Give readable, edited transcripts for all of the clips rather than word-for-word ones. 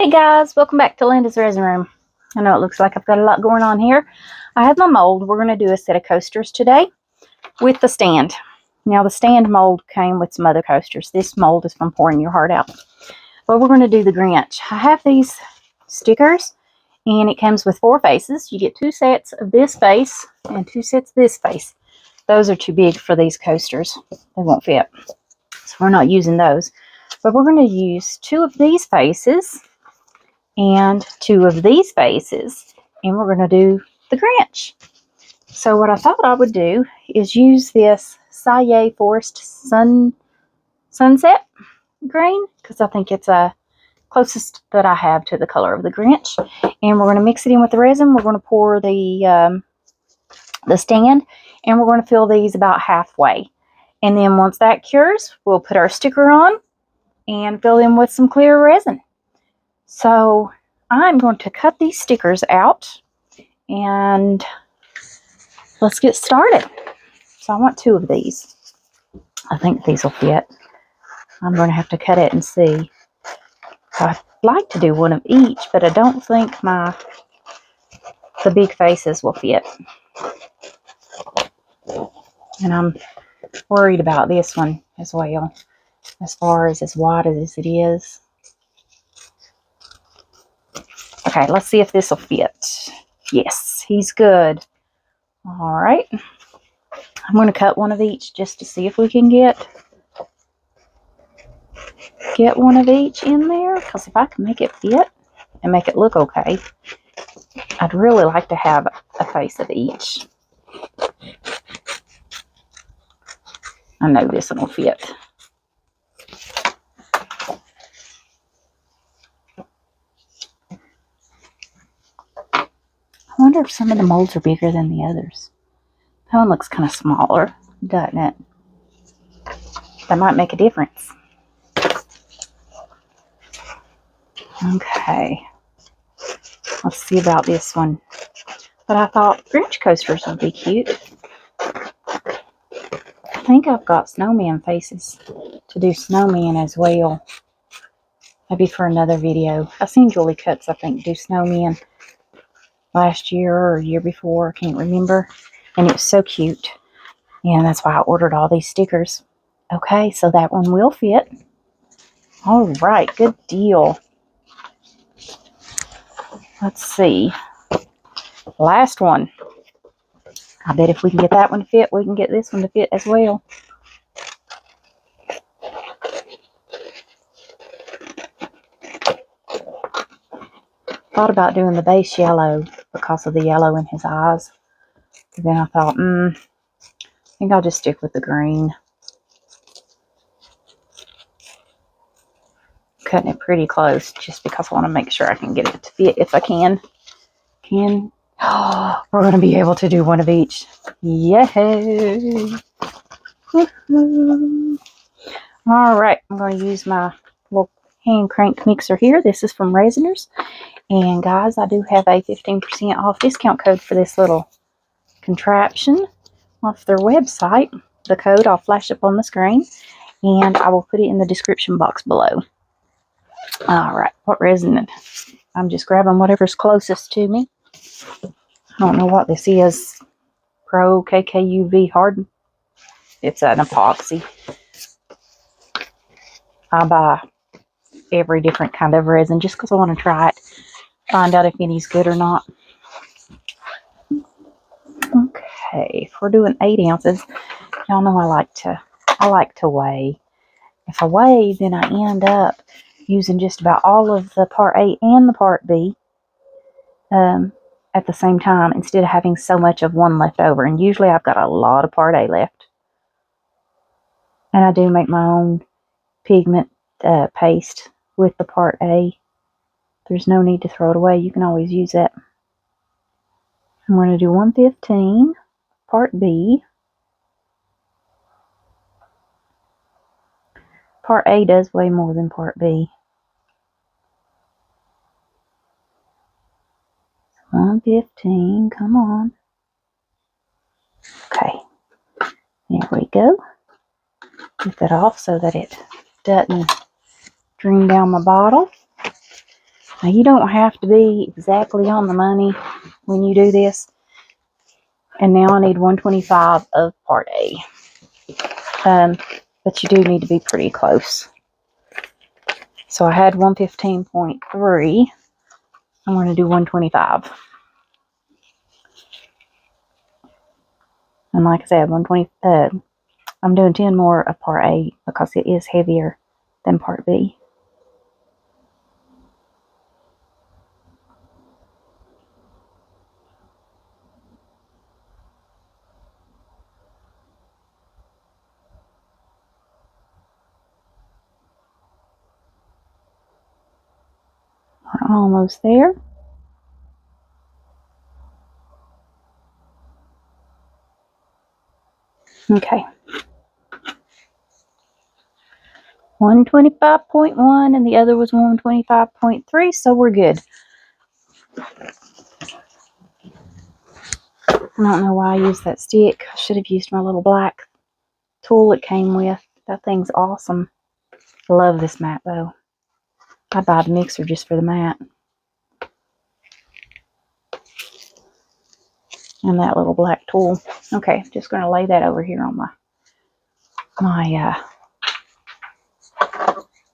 Hey guys, welcome back to Lindasresinroom. I know it looks like I've got a lot going on here. I have my mold. We're going to do a set of coasters today with the stand. Now the stand mold came with some other coasters. This mold is from Pouring Your Heart Out. But we're going to do the Grinch. I have these stickers and it comes with 4 faces. You get 2 sets of this face and 2 sets of this face. Those are too big for these coasters. They won't fit. So we're not using those. But we're going to use 2 of these faces and 2 of these faces, and we're going to do the Grinch. So what I thought I would do is use this Ceya Forest Sunset green, because I think it's closest that I have to the color of the Grinch. And we're going to mix it in with the resin. We're going to pour the stand, and we're going to fill these about halfway. And then once that cures, we'll put our sticker on and fill them with some clear resin. So I'm going to cut these stickers out and let's get started. So I want 2 of these. I think these will fit. I'm going to have to cut it and see. I'd like to do 1 of each, but I don't think the big faces will fit. And I'm worried about this one as well, as far as wide as it is. Okay, let's see if this will fit. Yes, he's good. All right. I'm going to cut 1 of each just to see if we can get 1 of each in there. Because if I can make it fit and make it look okay, I'd really like to have a face of each. I know this one will fit. I wonder if some of the molds are bigger than the others. That one looks kind of smaller, doesn't it? That might make a difference. Okay. Let's see about this one. But I thought Grinch coasters would be cute. I think I've got snowman faces to do snowman as well. Maybe for another video. I've seen Julie Cuts, I think, do snowman last year or year before. I can't remember. And it was so cute. And that's why I ordered all these stickers. Okay, so that one will fit. All right, good deal. Let's see. Last one. I bet if we can get that one to fit, we can get this one to fit as well. Thought about doing the base yellow because of the yellow in his eyes. But then I thought, I think I'll just stick with the green. Cutting it pretty close just because I want to make sure I can get it to fit if I can. Oh, we're going to be able to do 1 of each. Yay! All right, I'm going to use my little hand crank mixer here. This is from Raisiners. And guys, I do have a 15% off discount code for this little contraption off their website. The code I'll flash up on the screen, and I will put it in the description box below. All right, what resin? I'm just grabbing whatever's closest to me. I don't know what this is. Pro KKUV Harden. It's an epoxy. I buy every different kind of resin just because I want to try it. Find out if any's good or not. Okay, if we're doing 8 ounces, y'all know I like to weigh. If I weigh, then I end up using just about all of the part A and the part B at the same time instead of having so much of one left over. And usually I've got a lot of part A left. And I do make my own pigment paste with the part A. There's no need to throw it away. You can always use it. I'm going to do 1/15 part B. Part A does weigh more than part B. 1/15, come on. Okay, there we go. Get that off so that it doesn't drain down my bottle. Now you don't have to be exactly on the money when you do this. And now I need 125 of part A. But you do need to be pretty close. So I had 115.3. I'm going to do 125. And like I said, 120. I'm doing 10 more of part A because it is heavier than part B. We're almost there. Okay. 125.1 and the other was 125.3, so we're good. I don't know why I used that stick. I should have used my little black tool it came with. That thing's awesome. I love this mat though. I'd buy the mixer just for the mat. And that little black tool. Okay, just going to lay that over here on my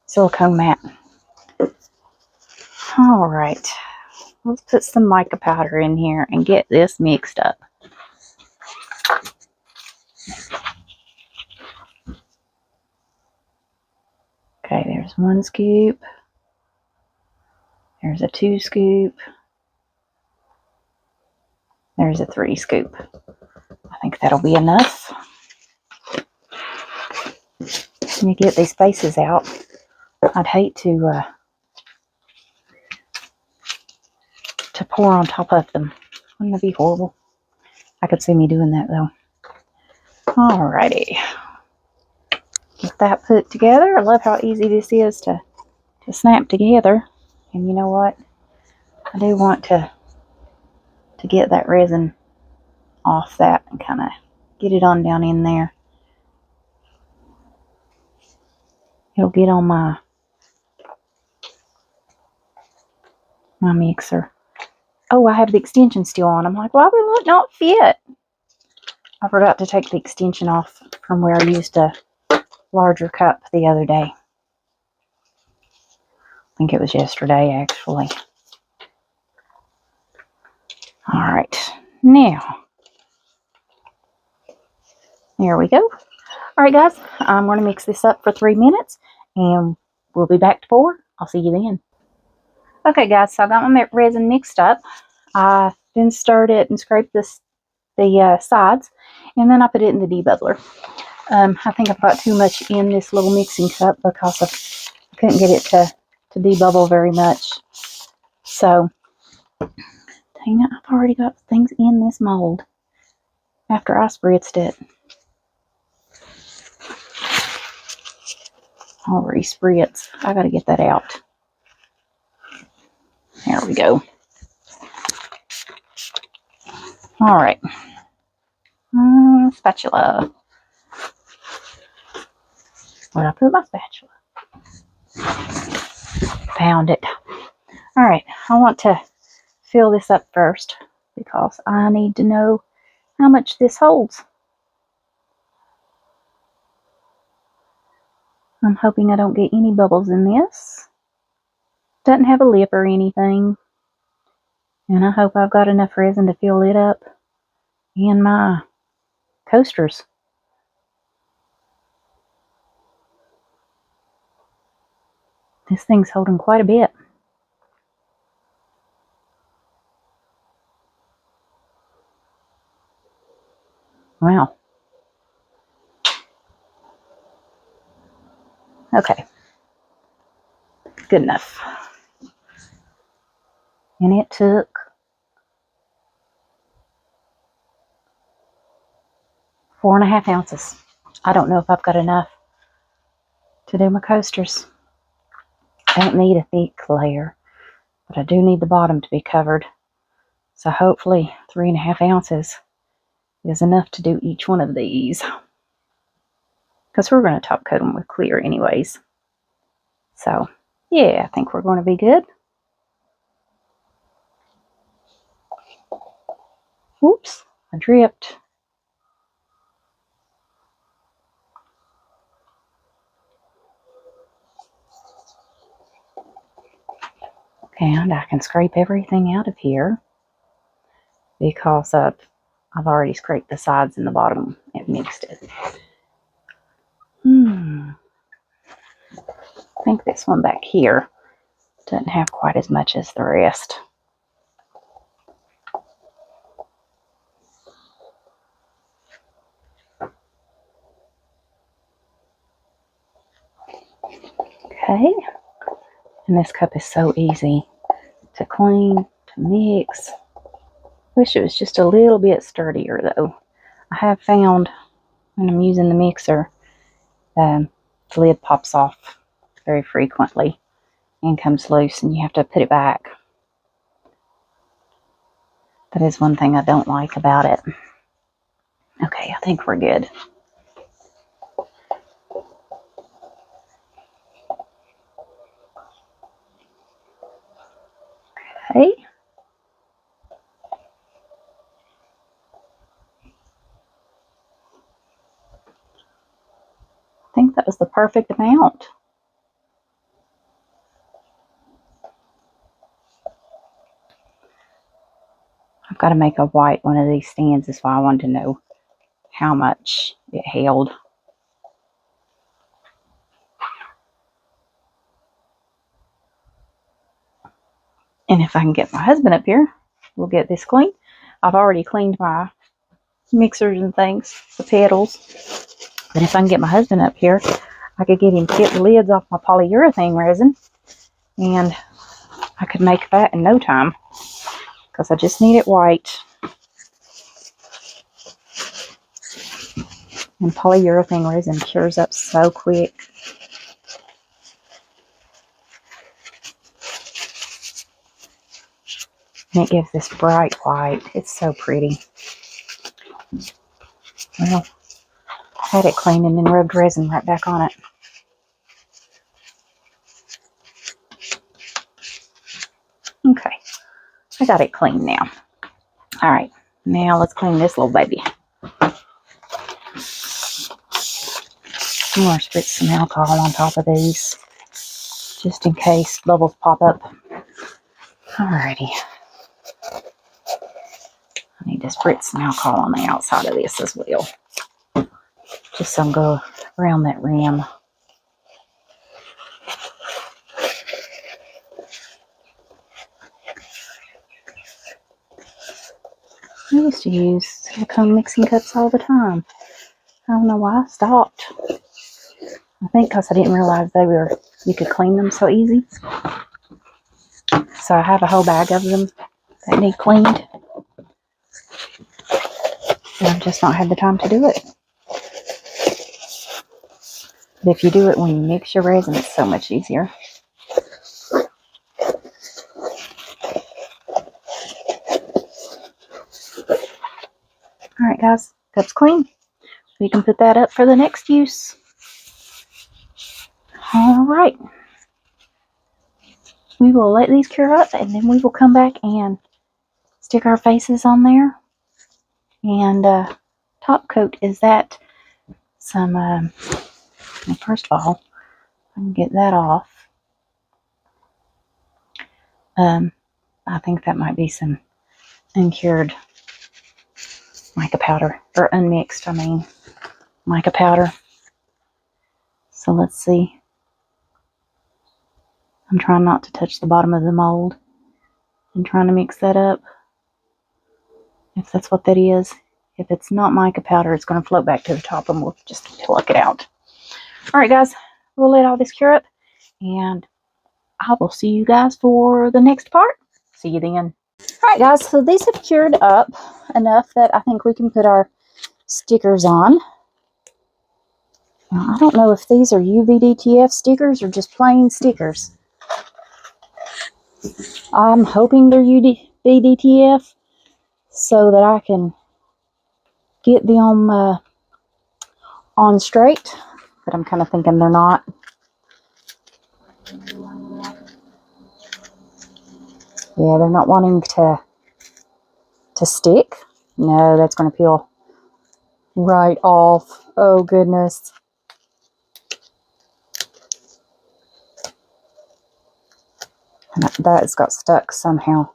silicone mat. All right, let's put some mica powder in here and get this mixed up. Okay, there's 1 scoop. There's a 2 scoop. There's a 3 scoop. I think that'll be enough. When you get these faces out, I'd hate to pour on top of them. Wouldn't that be horrible? I could see me doing that though. Alrighty. Get that put together. I love how easy this is to snap together. And you know what? I do want to get that resin off that and kind of get it on down in there. It'll get on my mixer. Oh, I have the extension still on. I'm like, why will it not fit? I forgot to take the extension off from where I used a larger cup the other day. I think it was yesterday, actually. All right, now, there we go. All right, guys, I'm going to mix this up for 3 minutes, and we'll be back to pour. I'll see you then. Okay, guys, so I got my resin mixed up. I then stirred it and scraped the sides, and then I put it in the debubbler. I think I've got too much in this little mixing cup because I couldn't get it to debubble very much. So, dang it, I've already got things in this mold after I spritzed it. I'll re-spritz. I gotta get that out. There we go. All right. Spatula. Where'd I put my spatula? Found it. All right. I want to fill this up first because I need to know how much this holds. I'm hoping I don't get any bubbles in this. Doesn't have a lip or anything. And I hope I've got enough resin to fill it up in my coasters. This thing's holding quite a bit. Wow. Okay. Good enough. And it took 4.5 ounces. I don't know if I've got enough to do my coasters. I don't need a thick layer, but I do need the bottom to be covered. So hopefully 3.5 ounces is enough to do each one of these. Because we're going to top coat them with clear anyways. So, yeah, I think we're going to be good. Oops, I dripped. And I can scrape everything out of here because I've already scraped the sides and the bottom and mixed it. I think this one back here doesn't have quite as much as the rest. Okay, and this cup is so easy to clean, to mix. Wish it was just a little bit sturdier though. I have found when I'm using the mixer, the lid pops off very frequently and comes loose and you have to put it back. That is one thing I don't like about it. Okay, I think we're good. Okay. I think that was the perfect amount. I've got to make a white one of these stands. That's why I wanted to know how much it held. And if I can get my husband up here, we'll get this clean. I've already cleaned my mixers and things, the pedals. But if I can get my husband up here, I could get him to get the lids off my polyurethane resin. And I could make that in no time. Because I just need it white. And polyurethane resin cures up so quick. And it gives this bright white. It's so pretty. Well, I had it cleaned and then rubbed resin right back on it. Okay, I got it clean now. Alright, now let's clean this little baby. I'm going to spritz some alcohol on top of these, just in case bubbles pop up. Alrighty. I need to spritz some alcohol on the outside of this as well. Just so I can go around that rim. I used to use silicone mixing cups all the time. I don't know why I stopped. I think because I didn't realize you could clean them so easy. So I have a whole bag of them that need cleaned. And I've just not had the time to do it. But if you do it when you mix your resin, it's so much easier. Alright guys, cup's clean. We can put that up for the next use. Alright. We will let these cure up and then we will come back and stick our faces on there. And top coat is that some, first of all, I can get that off. I think that might be some uncured mica powder, or unmixed, mica powder. So let's see. I'm trying not to touch the bottom of the mold and trying to mix that up. If that's what that is. If it's not mica powder, it's going to float back to the top and we'll just pluck it out. Alright guys, we'll let all this cure up and I will see you guys for the next part. See you then. Alright guys, so these have cured up enough that I think we can put our stickers on. Now, I don't know if these are UVDTF stickers or just plain stickers. I'm hoping they're UVDTF so that I can get them on straight, but I'm kind of thinking they're not. Yeah, they're not wanting to stick. No, that's going to peel right off. Oh, goodness. And that's got stuck somehow.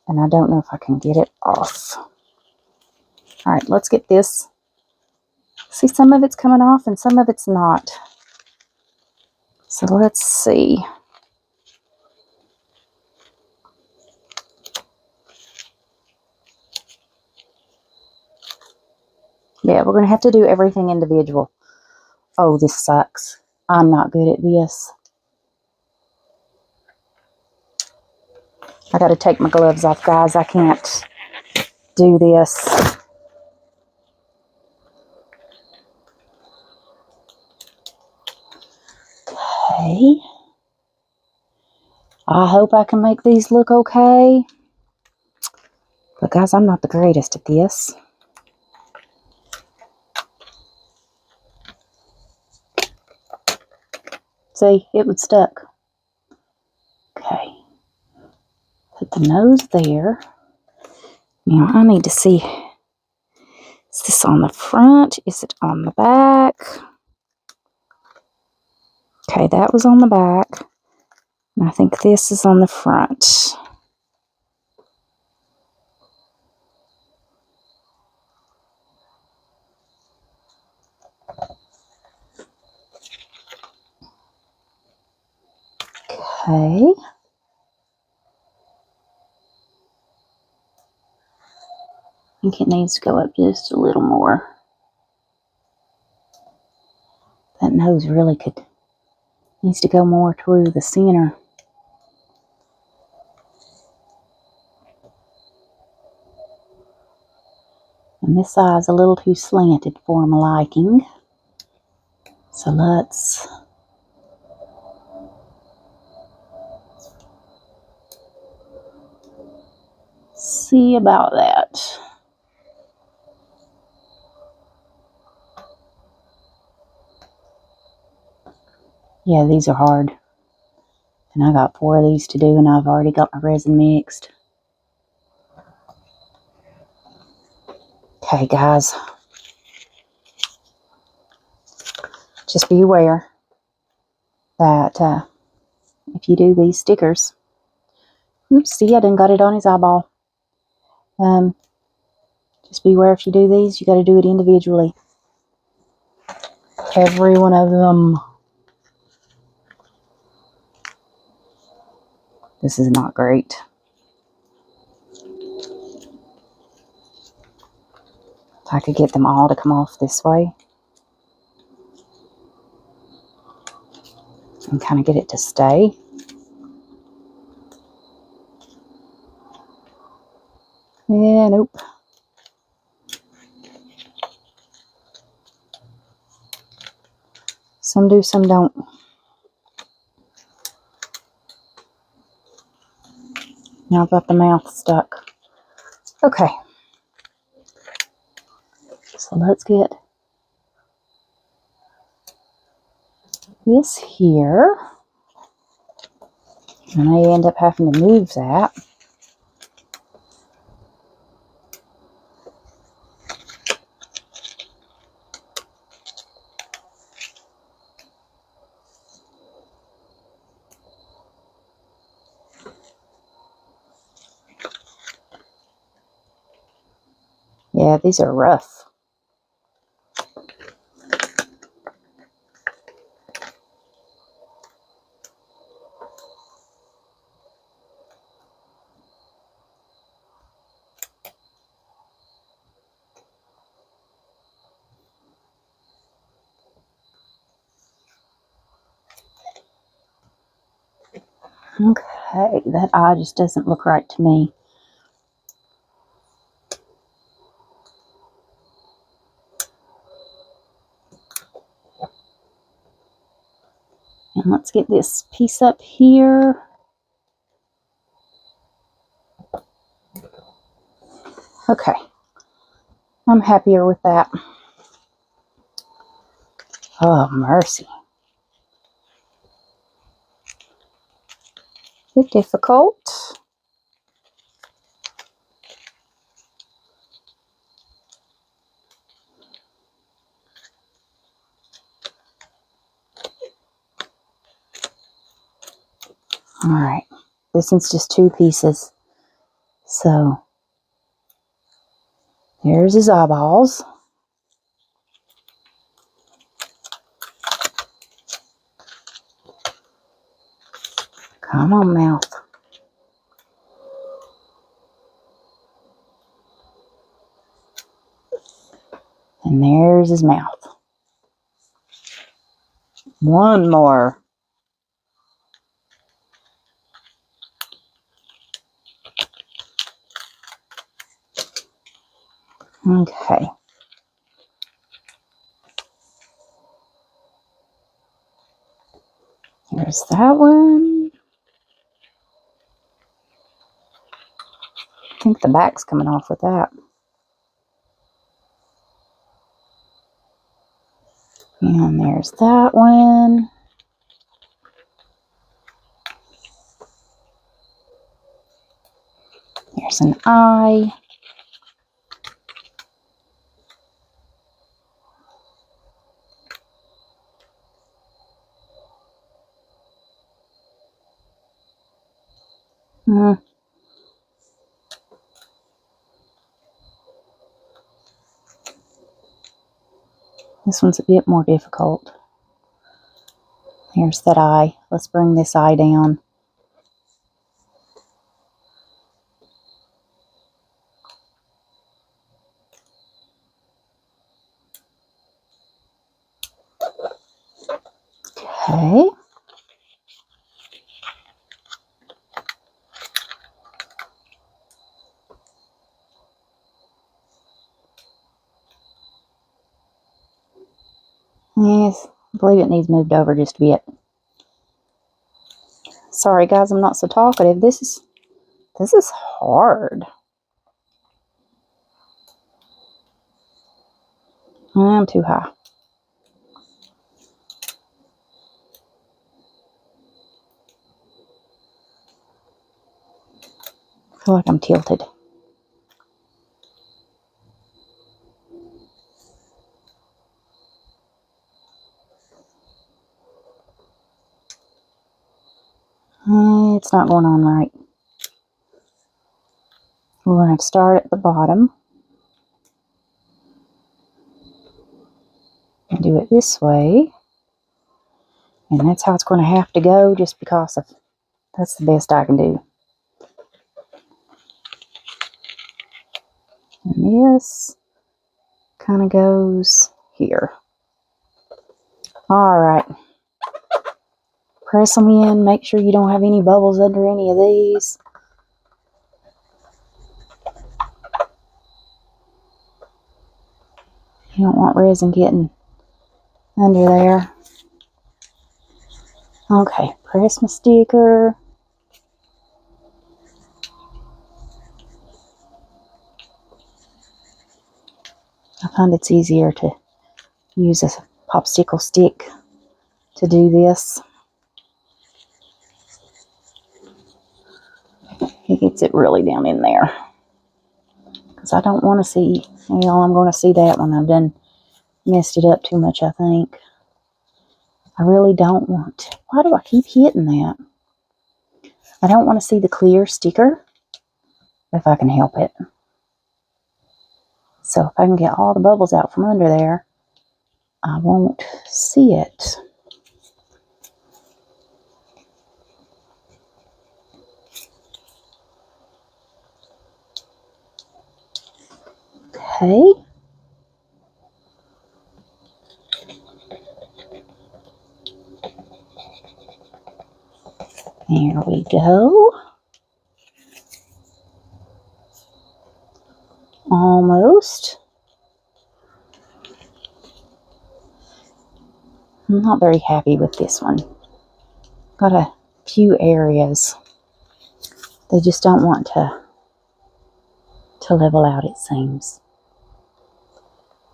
And I don't know if I can get it off. All right, let's get this. See, some of it's coming off and some of it's not. So let's see. Yeah, we're going to have to do everything individual. Oh, this sucks. I'm not good at this. I got to take my gloves off, guys. I can't do this. Okay. I hope I can make these look okay. But guys, I'm not the greatest at this. See, it was stuck. Okay. Put the nose there. Now I need to see, is this on the front? Is it on the back? Okay, that was on the back. And I think this is on the front. Okay. I think it needs to go up just a little more. That nose really needs to go more through the center. And this side's a little too slanted for my liking. So let's see about that. Yeah, these are hard. And I got 4 of these to do, and I've already got my resin mixed. Okay, guys. Just be aware that if you do these stickers, oops, see, I done got it on his eyeball. Just be aware if you do these, you got to do it individually. Every one of them. This is not great. If I could get them all to come off this way and kind of get it to stay. Yeah, nope. Some do, some don't. Now I've got the mouth stuck. Okay. So let's get this here. I may end up having to move that. Yeah, these are rough. Okay, that eye just doesn't look right to me. And let's get this piece up here. Okay, I'm happier with that. Oh, mercy. Bit difficult. Alright, this one's just 2 pieces. So, there's his eyeballs. Come on, mouth. And there's his mouth. One more. Okay. There's that one. I think the back's coming off with that. And there's that one. There's an eye. This one's a bit more difficult. Here's that eye. Let's bring this eye down. Okay. Yes, I believe it needs moved over just a bit. Sorry guys, I'm not so talkative. This is hard. I'm too high. I feel like I'm tilted. It's not going on right. We're going to start at the bottom. And do it this way. And that's how it's going to have to go just because of, that's the best I can do. And this kind of goes here. Alright. Press them in. Make sure you don't have any bubbles under any of these. You don't want resin getting under there. Okay, press my sticker. I find it's easier to use a popsicle stick to do this. It gets it really down in there. Because I don't want to see, well, I'm going to see that when I've done messed it up too much, I think. I really don't want, why do I keep hitting that? I don't want to see the clear sticker if I can help it. So if I can get all the bubbles out from under there, I won't see it. Okay. There we go. Almost. I'm not very happy with this one. Got a few areas. They just don't want to level out, it seems.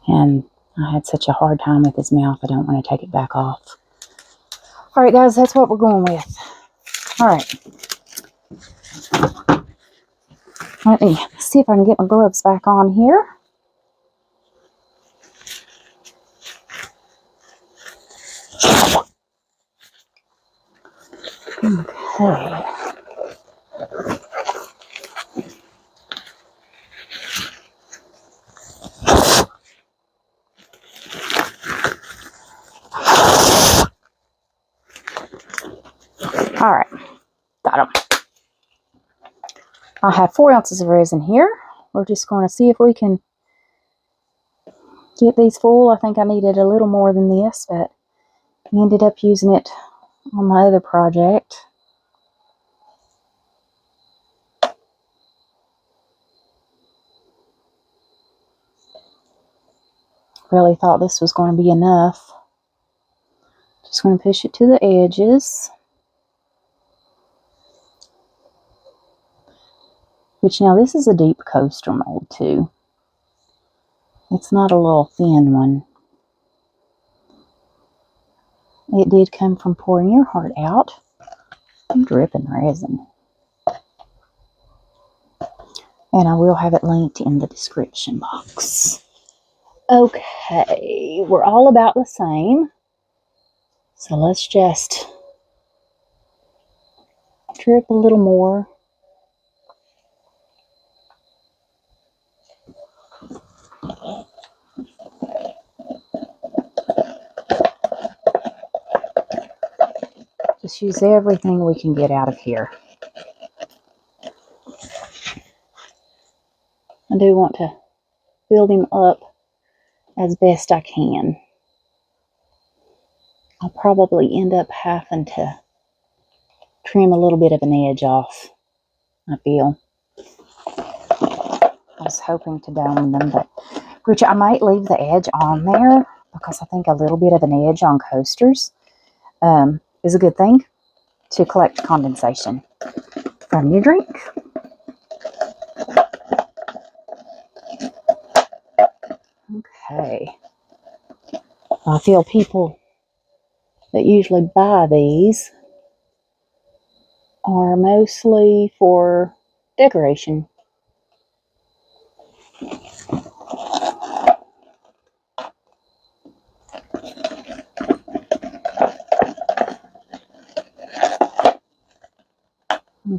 And I had such a hard time with his mouth, I don't want to take it back off. Alright guys, that's what we're going with. Alright. Let me see if I can get my gloves back on here. Okay. All right, got them. I have 4 ounces of resin here. We're just going to see if we can get these full. I think I needed a little more than this, but I ended up using it on my other project. Really thought this was going to be enough. Just going to push it to the edges. Which now this is a deep coaster mold too. It's not a little thin one. It did come from pouring your heart out. I'm dripping resin. And I will have it linked in the description box. Okay, we're all about the same. So let's just drip a little more. Just use everything we can get out of here. I do want to build him up as best I can. I'll probably end up having to trim a little bit of an edge off, I feel. I was hoping to dome them, but which I might leave the edge on there because I think a little bit of an edge on coasters is a good thing to collect condensation from your drink. Okay. I feel people that usually buy these are mostly for decoration.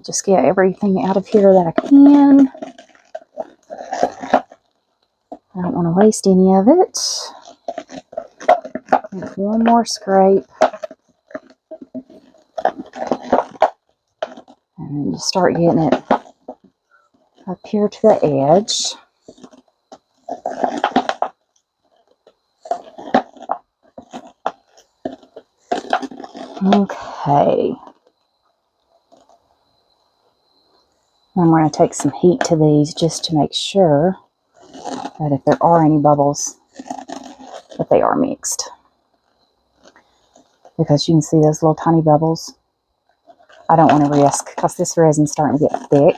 Just get everything out of here that I can. I don't want to waste any of it. Make one more scrape. And then just start getting it up here to the edge. Okay. I'm going to take some heat to these just to make sure that if there are any bubbles, that they are mixed. Because you can see those little tiny bubbles. I don't want to risk, because this resin's starting to get thick.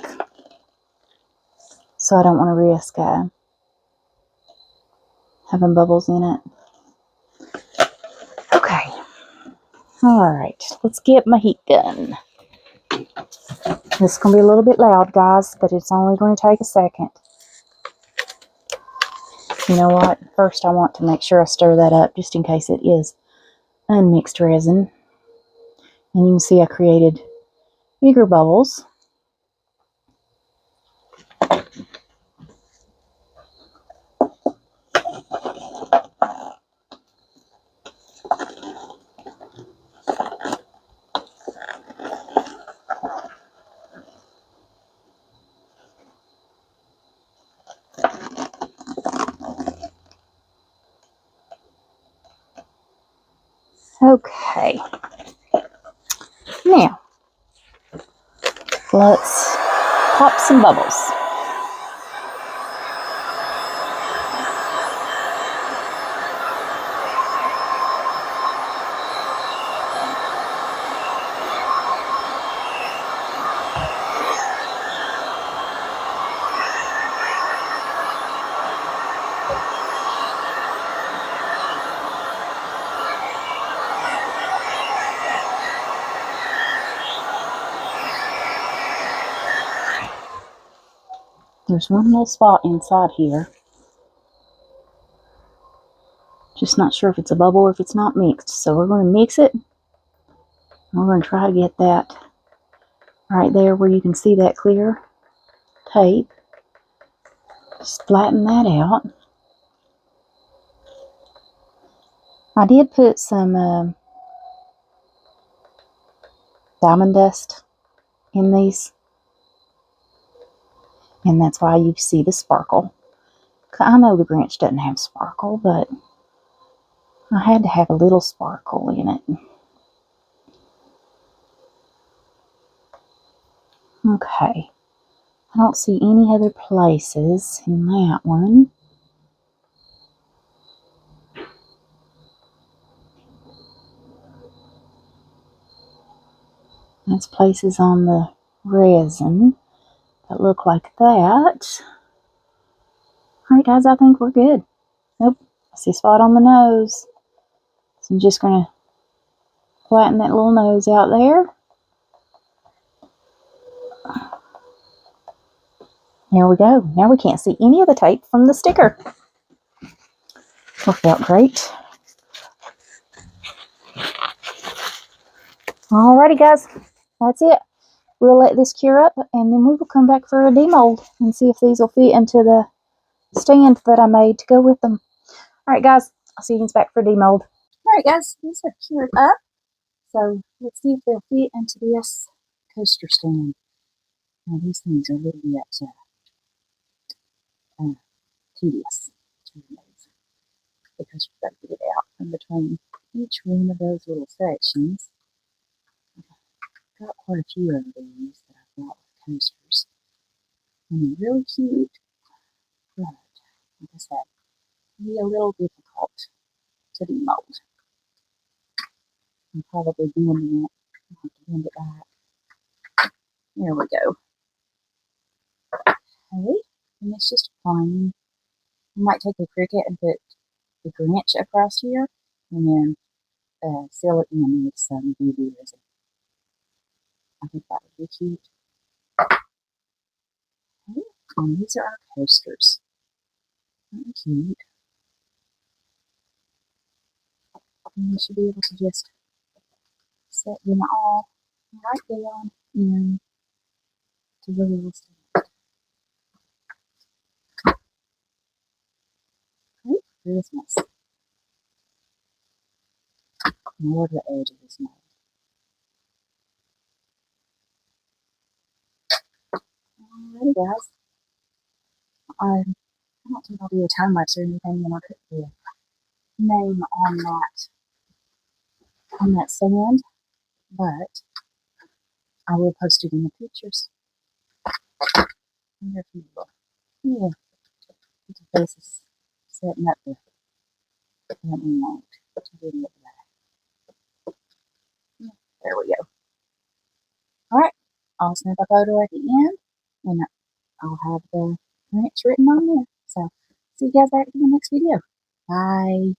So I don't want to risk having bubbles in it. Okay. Alright, let's get my heat gun. This is going to be a little bit loud, guys, but it's only going to take a second. You know what? First I want to make sure I stir that up just in case it is unmixed resin. And you can see I created bigger bubbles. Okay. Now, let's pop some bubbles. There's one little spot inside here. Just not sure if it's a bubble or if it's not mixed. So we're going to mix it. And we're going to try to get that right there where you can see that clear tape. Just flatten that out. I did put some diamond dust in these, and that's why you see the sparkle. I know the Grinch doesn't have sparkle, but I had to have a little sparkle in it. Okay. I don't see any other places in that one. That's places on the resin that look like that. Alright guys, I think we're good. Nope, I see a spot on the nose. So I'm just going to flatten that little nose out there. There we go. Now we can't see any of the tape from the sticker. Worked out great. Alrighty guys, that's it. We'll let this cure up and then we will come back for a demold and see if these will fit into the stand that I made to go with them. Alright guys, I'll see you back for demold. Alright guys, these have cured up. So let's see if they'll fit into this coaster stand. Now these things are a little bit tedious to remove because you've got to get it out from between each one of those little sections. I've got quite a few of these that I've got with coasters. And they're really cute, but like I said, be a little difficult to demold. I'm probably bending it. I'll have to bend it back. There we go. Okay, and it's just plain. I might take a Cricut and put the Grinch across here, and then seal it in with some BB resin. I think that would be cute. Okay, and these are our coasters. Aren't they cute? And you should be able to just set them all right down into the little stand. Okay, Christmas. More of the edge of this mold. Alrighty guys. I don't think I'll do a time lapse or anything when I put the name on that stand, but I will post it in the pictures. I wonder if you will. Yeah, the face is setting up the mold to do it that. There we go. Alright, I'll snap a photo at the end, and I'll have the Grinch written on there. So, see you guys back in the next video. Bye.